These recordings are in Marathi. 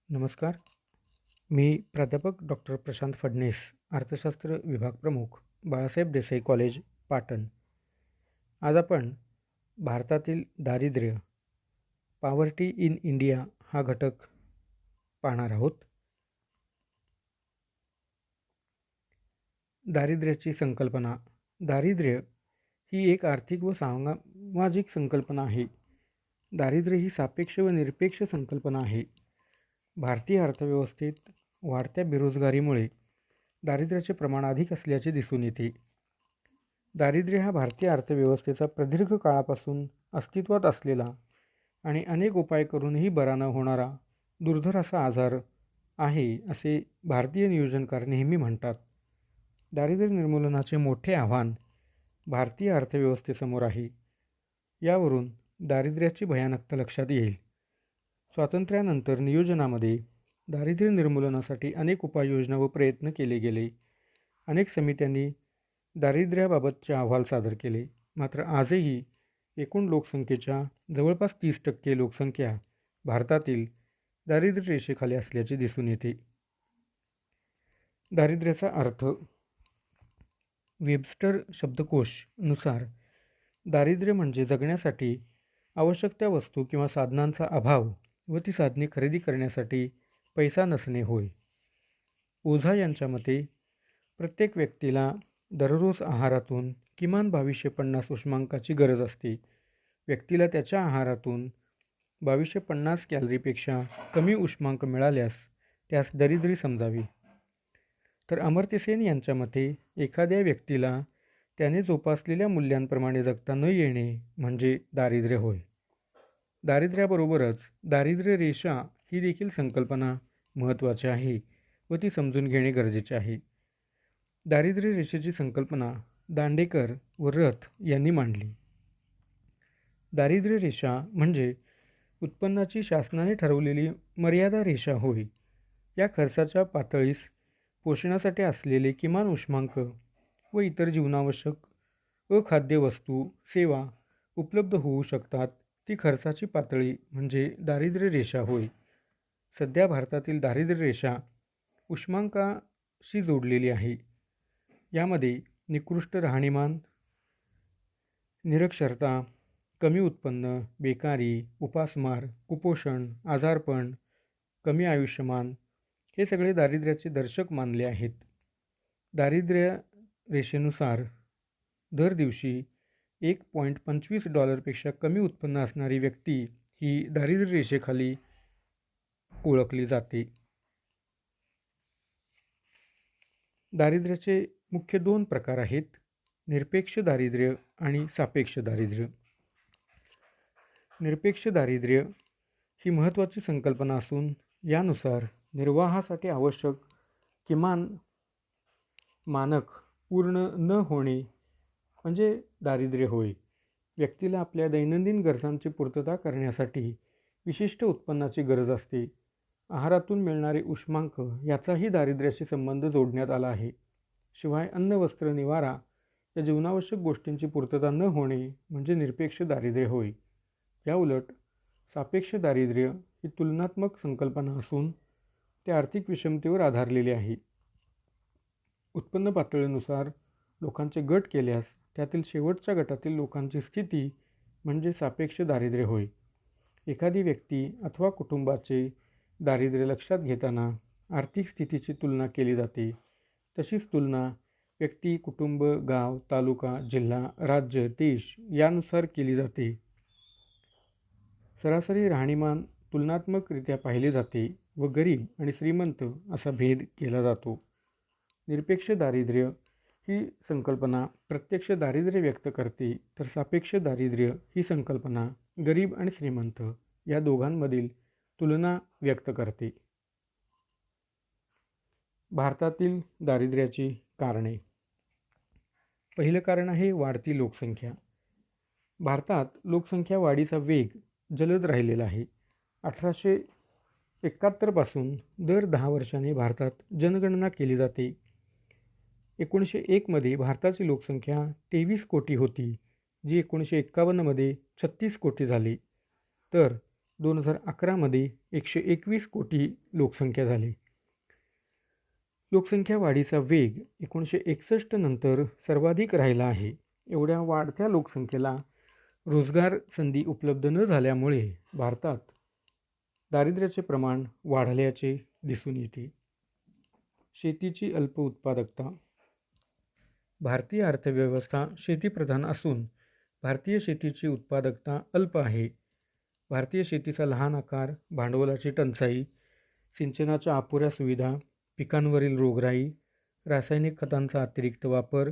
नमस्कार. मी प्राध्यापक डॉक्टर प्रशांत फडणीस, अर्थशास्त्र विभाग प्रमुख, बाळासाहेब देसाई कॉलेज, पाटण. आज आपण भारतातील दारिद्र्य, पॉवर्टी इन इंडिया हा घटक पाहणार आहोत. दारिद्र्याची संकल्पना. दारिद्र्य ही एक आर्थिक व सामाजिक संकल्पना आहे. दारिद्र्य ही सापेक्ष व निरपेक्ष संकल्पना आहे. भारतीय अर्थव्यवस्थेत वाढत्या बेरोजगारीमुळे दारिद्र्याचे प्रमाण अधिक असल्याचे दिसून येते. दारिद्र्य हा भारतीय अर्थव्यवस्थेचा प्रदीर्घ काळापासून अस्तित्वात असलेला आणि अनेक उपाय करूनही बरा न होणारा दुर्धर असा आजार आहे, असे भारतीय नियोजनकार नेहमी म्हणतात. दारिद्र्य निर्मूलनाचे मोठे आव्हान भारतीय अर्थव्यवस्थेसमोर आहे. यावरून दारिद्र्याची भयानकता लक्षात येईल. स्वातंत्र्यानंतर नियोजनामध्ये दारिद्र्य निर्मूलनासाठी अनेक उपाययोजना व प्रयत्न केले गेले. अनेक समित्यांनी दारिद्र्याबाबतचे अहवाल सादर केले. मात्र आजही एकूण लोकसंख्येच्या जवळपास 30% लोकसंख्या भारतातील दारिद्र्य रेषेखाली असल्याचे दिसून येते. दारिद्र्याचा अर्थ. वेबस्टर शब्दकोश नुसार दारिद्र्य म्हणजे जगण्यासाठी आवश्यक त्या वस्तू किंवा साधनांचा अभाव व ती साधने खरेदी करण्यासाठी पैसा नसणे होय. ओझा यांच्या मते प्रत्येक व्यक्तीला दररोज आहारातून किमान 2250 उष्मांकाची गरज असते. व्यक्तीला त्याच्या आहारातून 2250 कॅलरीपेक्षा कमी उष्मांक मिळाल्यास त्यास दरिद्री समजावी. तर अमर्त्य सेन यांच्या मते एखाद्या व्यक्तीला त्याने जोपासलेल्या मूल्यांप्रमाणे जगता न येणे म्हणजे दारिद्र्य होय. दारिद्र्याबरोबरच दारिद्र्य रेषा ही देखील संकल्पना महत्त्वाची आहे व ती समजून घेणे गरजेचे आहे. दारिद्र्य रेषेची संकल्पना दांडेकर व रथ यांनी मांडली. दारिद्र्य रेषा म्हणजे उत्पन्नाची शासनाने ठरवलेली मर्यादा रेषा होय. या खर्चाच्या पातळीस पोषणासाठी असलेले किमान उष्मांक व इतर जीवनावश्यक अखाद्य वस्तू, सेवा उपलब्ध होऊ शकतात ती खर्चाची पातळी म्हणजे दारिद्र्य रेषा होय. सध्या भारतातील दारिद्र्य रेषा उष्मांकाशी जोडलेली आहे. यामध्ये निकृष्ट राहणीमान, निरक्षरता, कमी उत्पन्न, बेकारी, उपासमार, कुपोषण, आजारपण, कमी आयुष्यमान हे सगळे दारिद्र्याचे दर्शक मानले आहेत. दारिद्र्य रेषेनुसार दर दिवशी $1.25 कमी उत्पन्न असणारी व्यक्ती ही दारिद्र्य रेषेखाली ओळखली जाते. दारिद्र्याचे मुख्य 2 प्रकार आहेत, निरपेक्ष दारिद्र्य आणि सापेक्ष दारिद्र्य. निरपेक्ष दारिद्र्य ही महत्त्वाची संकल्पना असून यानुसार निर्वाहासाठी आवश्यक किमान मानक पूर्ण न होणे म्हणजे दारिद्र्य होय. व्यक्तीला आपल्या दैनंदिन गरजांची पूर्तता करण्यासाठी विशिष्ट उत्पन्नाची गरज असते. आहारातून मिळणारे उष्मांक याचाही दारिद्र्याशी संबंध जोडण्यात आला आहे. शिवाय अन्न, वस्त्र, निवारा या जीवनावश्यक गोष्टींची पूर्तता न होणे म्हणजे निरपेक्ष दारिद्र्य होय. याउलट सापेक्ष दारिद्र्य ही तुलनात्मक संकल्पना असून ते आर्थिक विषमतेवर आधारलेले आहे. उत्पन्न पातळीनुसार लोकांचे गट केल्यास त्यातील शेवटच्या गटातील लोकांची स्थिती म्हणजे सापेक्ष दारिद्र्य होय. एखादी व्यक्ती अथवा कुटुंबाचे दारिद्र्य लक्षात घेताना आर्थिक स्थितीची तुलना केली जाते. तशीच तुलना व्यक्ती, कुटुंब, गाव, तालुका, जिल्हा, राज्य, देश यानुसार केली जाते. सरासरी राहणीमान तुलनात्मकरित्या पाहिले जाते व गरीब आणि श्रीमंत असा भेद केला जातो. निरपेक्ष दारिद्र्य ही संकल्पना प्रत्यक्ष दारिद्र्य व्यक्त करते, तर सापेक्ष दारिद्र्य ही संकल्पना गरीब आणि श्रीमंत या दोघांमधील तुलना व्यक्त करते. भारतातील दारिद्र्याची कारणे. पहिलं कारण आहे वाढती लोकसंख्या. भारतात लोकसंख्या वाढीचा वेग जलद राहिलेला आहे. 1871 पासून दर 10 वर्षांनी भारतात जनगणना केली जाते. 1901 मध्ये भारताची लोकसंख्या 23 कोटी होती, जी 1951 मध्ये 36 कोटी झाली. तर 2011मध्ये 121 कोटी लोकसंख्या झाली. लोकसंख्या वाढीचा वेग 1961 नंतर सर्वाधिक राहिला आहे. एवढ्या वाढत्या लोकसंख्येला रोजगार संधी उपलब्ध न झाल्यामुळे भारतात दारिद्र्याचे प्रमाण वाढल्याचे दिसून येते. शेतीची अल्प उत्पादकता. भारतीय अर्थव्यवस्था शेतीप्रधान असून भारतीय शेतीची उत्पादकता अल्प आहे. भारतीय शेतीचा लहान आकार, भांडवलाची टंचाई, सिंचनाच्या अपुऱ्या सुविधा, पिकांवरील रोगराई, रासायनिक खतांचा अतिरिक्त वापर,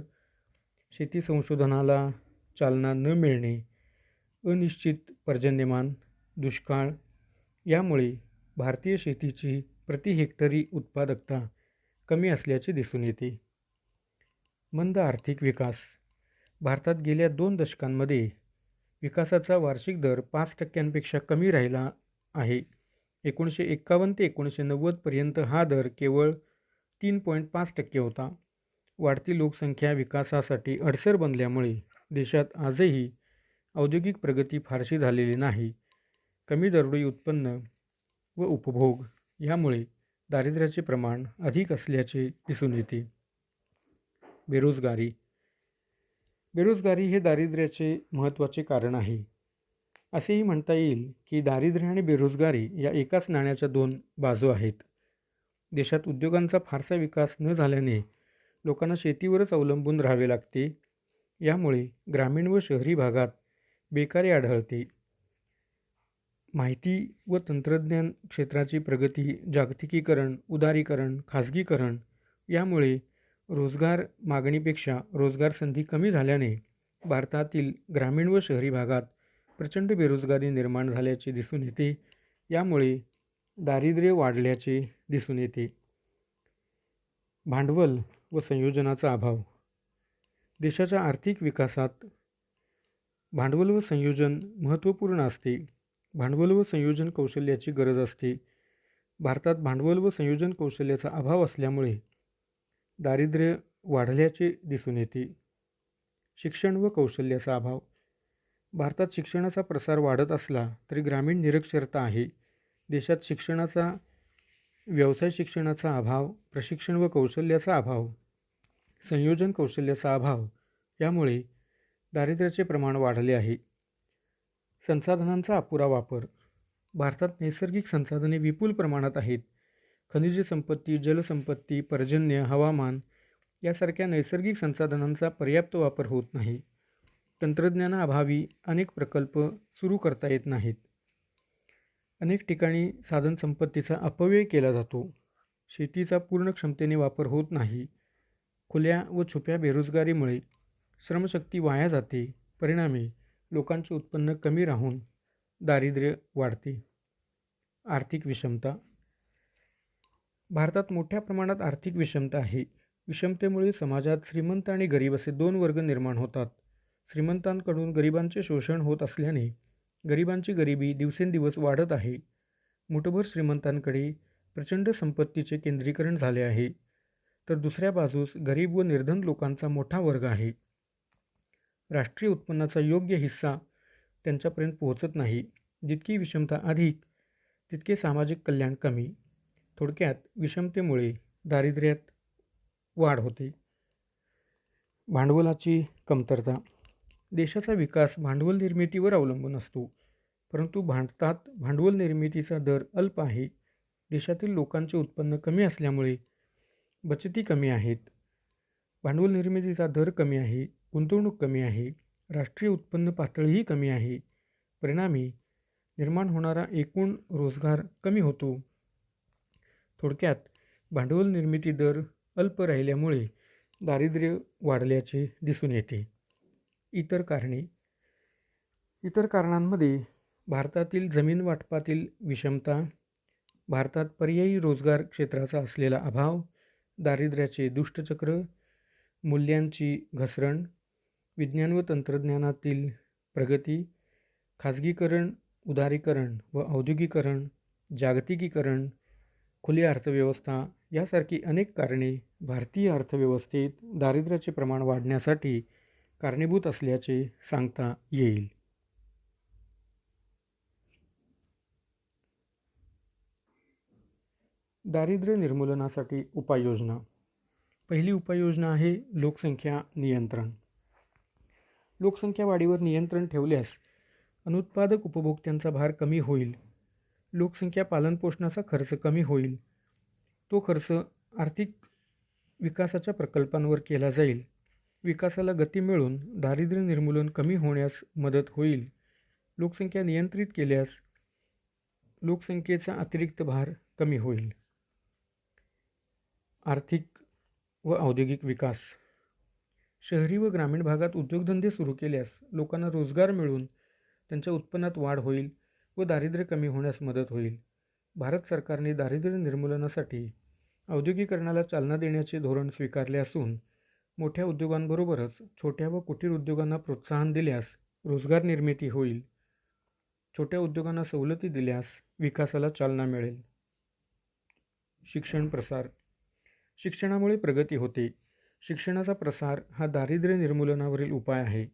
शेती संशोधनाला चालना न मिळणे, अनिश्चित पर्जन्यमान, दुष्काळ यामुळे भारतीय शेतीची प्रति हेक्टरी उत्पादकता कमी असल्याचे दिसून येते. मंद आर्थिक विकास. भारतात गेल्या 2 दशकांमध्ये विकासाचा वार्षिक दर 5% कमी राहिला आहे. 1951 ते 1990पर्यंत हा दर केवळ 3.5% होता. वाढती लोकसंख्या विकासासाठी अडसर बनल्यामुळे देशात आजही औद्योगिक प्रगती फारशी झालेली नाही. कमी दरडोई उत्पन्न व उपभोग यामुळे दारिद्र्याचे प्रमाण अधिक असल्याचे दिसून येते. बेरोजगारी. बेरोजगारी हे दारिद्र्याचे महत्त्वाचे कारण आहे. असेही म्हणता येईल की दारिद्र्य आणि बेरोजगारी या एकाच नाण्याच्या 2 बाजू आहेत. देशात उद्योगांचा फारसा विकास न झाल्याने लोकांना शेतीवरच अवलंबून राहावे लागते. यामुळे ग्रामीण व शहरी भागात बेकारी आढळते. माहिती व तंत्रज्ञान क्षेत्राची प्रगती, जागतिकीकरण, उदारीकरण, खाजगीकरण यामुळे रोजगार मागणीपेक्षा रोजगार संधी कमी झाल्याने भारतातील ग्रामीण व शहरी भागात प्रचंड बेरोजगारी निर्माण झाल्याचे दिसून येते. यामुळे दारिद्र्य वाढल्याचे दिसून येते. भांडवल व संयोजनाचा अभाव. देशाच्या आर्थिक विकासात भांडवल व संयोजन महत्त्वपूर्ण असते. भांडवल व संयोजन कौशल्याची गरज असते. भारतात भांडवल व संयोजन कौशल्याचा अभाव असल्यामुळे दारिद्र्य वाढल्याचे दिसून येते. शिक्षण व कौशल्याचा अभाव. भारतात शिक्षणाचा प्रसार वाढत असला तरी ग्रामीण निरक्षरता आहे. देशात शिक्षणाचा, व्यवसाय शिक्षणाचा अभाव, प्रशिक्षण व कौशल्याचा अभाव, संयोजन कौशल्याचा अभाव यामुळे दारिद्र्याचे प्रमाण वाढले आहे. संसाधनांचा अपुरा वापर. भारतात नैसर्गिक संसाधने विपुल प्रमाणात आहेत. खनिज संपत्ती, जलसंपत्ती, पर्जन्य, हवामान यासारख्या नैसर्गिक संसाधनांचा पर्याप्त वापर होत नाही. तंत्रज्ञानाअभावी अनेक प्रकल्प सुरू करता येत नाहीत. अनेक ठिकाणी साधनसंपत्तीचा अपव्यय केला जातो. शेतीचा पूर्ण क्षमतेने वापर होत नाही. खुल्या व छुप्या बेरोजगारीमुळे श्रमशक्ती वाया जाते. परिणामी लोकांचे उत्पन्न कमी राहून दारिद्र्य वाढते. आर्थिक विषमता. भारतात मोठ्या प्रमाणात आर्थिक विषमता आहे. विषमतेमुळे समाजात श्रीमंत आणि गरीब असे 2 वर्ग निर्माण होतात. श्रीमंतांकडून गरिबांचे शोषण होत असल्याने गरिबांची गरिबी दिवसेंदिवस वाढत आहे. मुठभर श्रीमंतांकडे प्रचंड संपत्तीचे केंद्रीकरण झाले आहे, तर दुसऱ्या बाजूस गरीब व निर्धन लोकांचा मोठा वर्ग आहे. राष्ट्रीय उत्पन्नाचा योग्य हिस्सा त्यांच्यापर्यंत पोहोचत नाही. जितकी विषमता अधिक तितके सामाजिक कल्याण कमी. थोडक्यात विषमतेमुळे दारिद्र्यात वाढ होते. भांडवलाची कमतरता. देशाचा विकास भांडवल निर्मितीवर अवलंबून असतो, परंतु भारतात भांडवल निर्मितीचा दर अल्प आहे. देशातील लोकांचे उत्पन्न कमी असल्यामुळे बचती कमी आहेत. भांडवल निर्मितीचा दर कमी आहे, गुंतवणूक कमी आहे, राष्ट्रीय उत्पन्न पातळीही कमी आहे. परिणामी निर्माण होणारा एकूण रोजगार कमी होतो. थोडक्यात भांडवल निर्मिती दर अल्प राहिल्यामुळे दारिद्र्य वाढल्याचे दिसून येते. इतर कारणे. इतर कारणांमध्ये भारतातील जमीन वाटपातील विषमता, भारतात पर्यायी रोजगार क्षेत्राचा असलेला अभाव, दारिद्र्याचे दुष्टचक्र, मूल्यांची घसरण, विज्ञान व तंत्रज्ञानातील प्रगती, खाजगीकरण, उदारीकरण व औद्योगिकरण, जागतिकीकरण, खुली अर्थव्यवस्था यासारखी अनेक कारणे भारतीय अर्थव्यवस्थेत दारिद्र्याचे प्रमाण वाढण्यासाठी कारणीभूत असल्याचे सांगता येईल. दारिद्र्य निर्मूलनासाठी उपाययोजना. पहिली उपाययोजना आहे लोकसंख्या नियंत्रण. लोकसंख्या वाढीवर नियंत्रण ठेवल्यास अनुत्पादक उपभोक्त्यांचा भार कमी होईल. लोकसंख्या पालनपोषणाचा खर्च कमी होईल. तो खर्च आर्थिक विकासाच्या प्रकल्पांवर केला जाईल. विकासाला गती मिळून दारिद्र्य निर्मूलन कमी होण्यास मदत होईल. लोकसंख्या नियंत्रित केल्यास लोकसंख्येचा अतिरिक्त भार कमी होईल. आर्थिक व औद्योगिक विकास. शहरी व ग्रामीण भागात उद्योगधंदे सुरू केल्यास लोकांना रोजगार मिळून त्यांच्या उत्पन्नात वाढ होईल व दारिद्र्य कमी होण्यास मदत होईल. भारत सरकारने दारिद्र्य निर्मूलनासाठी औद्योगिकरणाला चालना देण्याचे धोरण स्वीकारले असून मोठ्या उद्योगांबरोबरच छोट्या व कुटीर उद्योगांना प्रोत्साहन दिल्यास रोजगार निर्मिती होईल. छोट्या उद्योगांना सवलती दिल्यास विकासाला चालना मिळेल. शिक्षण प्रसार. शिक्षणामुळे प्रगती होते. शिक्षणाचा प्रसार हा दारिद्र्य निर्मूलनावरील उपाय आहे.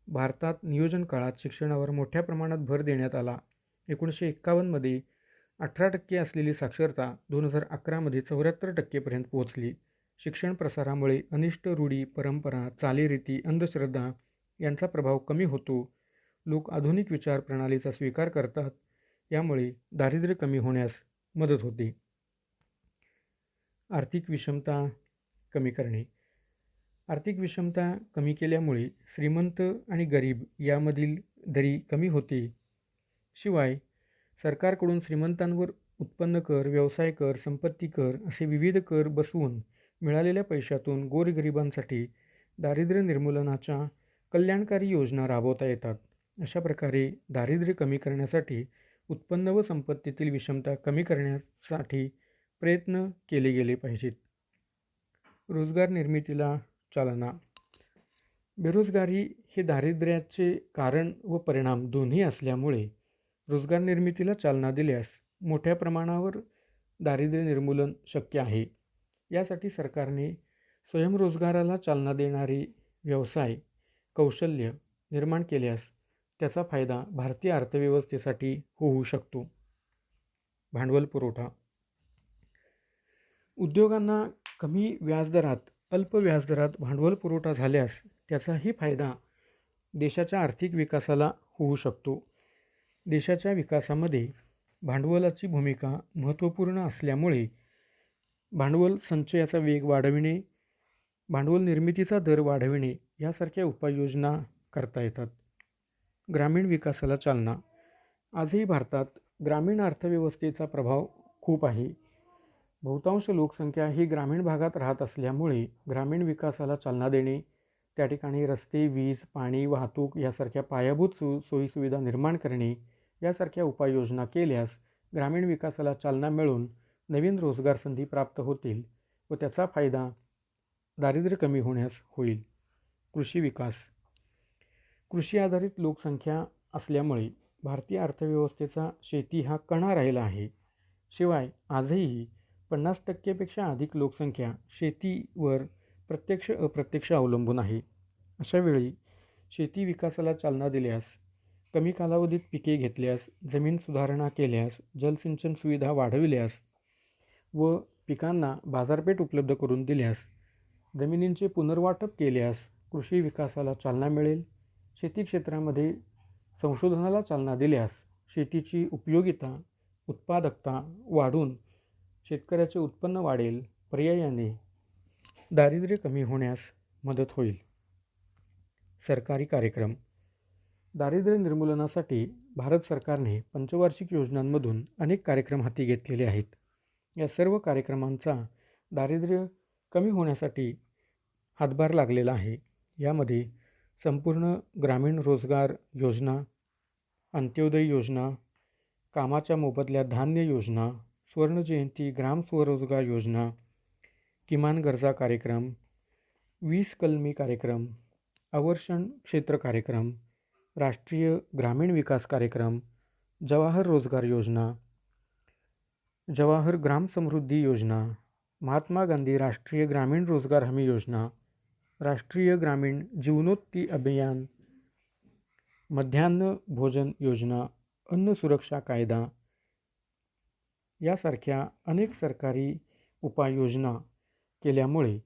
भारतात नियोजन काळात शिक्षणावर मोठ्या प्रमाणात भर देण्यात आला. 1951मध्ये 18% असलेली साक्षरता 2011मध्ये 74%पर्यंत पोहोचली. शिक्षण प्रसारामुळे अनिष्ट रूढी, परंपरा, चालीरीती, अंधश्रद्धा यांचा प्रभाव कमी होतो. लोक आधुनिक विचार प्रणालीचा स्वीकार करतात. यामुळे दारिद्र्य कमी होण्यास मदत होते. आर्थिक विषमता कमी करणे. आर्थिक विषमता कमी केल्यामुळे श्रीमंत आणि गरीब यामधील दरी कमी होते. शिवाय सरकारकडून श्रीमंतांवर उत्पन्न कर, व्यवसाय कर, संपत्ती कर असे विविध कर बसवून मिळालेल्या पैशातून गोरगरिबांसाठी दारिद्र्य निर्मूलनाच्या कल्याणकारी योजना राबवता येतात. अशा प्रकारे दारिद्र्य कमी करण्यासाठी उत्पन्न व संपत्तीतील विषमता कमी करण्यासाठी प्रयत्न केले गेले पाहिजेत. रोजगार निर्मितीला चालना. बेरोजगारी हे दारिद्र्याचे कारण व परिणाम दोन्ही असल्यामुळे रोजगार निर्मितीला चालना दिल्यास मोठ्या प्रमाणावर दारिद्र्य निर्मूलन शक्य आहे. यासाठी सरकारने स्वयंरोजगाराला चालना देणारे व्यवसाय, कौशल्य निर्माण केल्यास त्याचा फायदा भारतीय अर्थव्यवस्थेसाठी होऊ शकतो. भांडवल पुरवठा. उद्योगांना कमी व्याजदरात, अल्प व्याजदरात भांडवल पुरवठा झाल्यास त्याचाही फायदा देशाच्या आर्थिक विकासाला होऊ शकतो. देशाच्या विकासामध्ये भांडवलाची भूमिका महत्त्वपूर्ण असल्यामुळे भांडवल संचयाचा वेग वाढविणे, भांडवल निर्मितीचा दर वाढविणे यासारख्या उपाययोजना करता येतात. ग्रामीण विकासाला चालना. आजही भारतात ग्रामीण अर्थव्यवस्थेचा प्रभाव खूप आहे. बहुतांश लोकसंख्या ही ग्रामीण भागात राहत असल्यामुळे ग्रामीण विकासाला चालना देणे, त्या ठिकाणी रस्ते, वीज, पाणी, वाहतूक यासारख्या पायाभूत सोयीसुविधा निर्माण करणे यासारख्या उपाययोजना केल्यास ग्रामीण विकासाला चालना मिळून नवीन रोजगार संधी प्राप्त होतील व त्याचा फायदा दारिद्र्य कमी होण्यास होईल. कृषी विकास. कृषी आधारित लोकसंख्या असल्यामुळे भारतीय अर्थव्यवस्थेचा शेती हा कणा राहिला आहे. शिवाय आजही 50%पेक्षा अधिक लोकसंख्या शेतीवर प्रत्यक्ष अप्रत्यक्ष अवलंबून आहे. अशावेळी शेती विकासाला चालना दिल्यास, कमी कालावधीत पिके घेतल्यास, जमीन सुधारणा केल्यास, जलसिंचन सुविधा वाढविल्यास व पिकांना बाजारपेठ उपलब्ध करून दिल्यास, जमिनींचे पुनर्वाटप केल्यास कृषी विकासाला चालना मिळेल. शेती क्षेत्रामध्ये संशोधनाला चालना दिल्यास शेतीची उपयोगिता, उत्पादकता वाढून शेतकऱ्याचे उत्पन्न वाढेल. पर्यायाने दारिद्र्य कमी होण्यास मदत होईल. सरकारी कार्यक्रम. दारिद्र्य निर्मूलनासाठी भारत सरकारने पंचवार्षिक योजनांमधून अनेक कार्यक्रम हाती घेतलेले आहेत. या सर्व कार्यक्रमांचा दारिद्र्य कमी होण्यासाठी हातभार लागलेला आहे. यामध्ये संपूर्ण ग्रामीण रोजगार योजना, अंत्योदय योजना, कामाच्या मोबदल्यात धान्य योजना, सुवर्णजयंती ग्राम स्वरोजगार योजना, किमान गरजा कार्यक्रम, 20 कलमी कार्यक्रम, अवर्षण क्षेत्र कार्यक्रम, राष्ट्रीय ग्रामीण विकास कार्यक्रम, जवाहर रोजगार योजना, जवाहर ग्राम समृद्धी योजना, महात्मा गांधी राष्ट्रीय ग्रामीण रोजगार हमी योजना, राष्ट्रीय ग्रामीण जीवनोन्नती अभियान, मध्यान्ह भोजन योजना, अन्न सुरक्षा कायदा, यासारख्या अनेक सरकारी उपाययोजना केल्यामुळे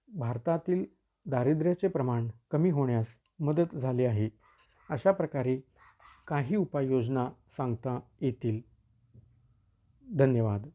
भारतातील दारिद्र्याचे प्रमाण कमी होण्यास मदत झाली आहे. अशा प्रकारे काही उपाययोजना सांगता येतील. धन्यवाद.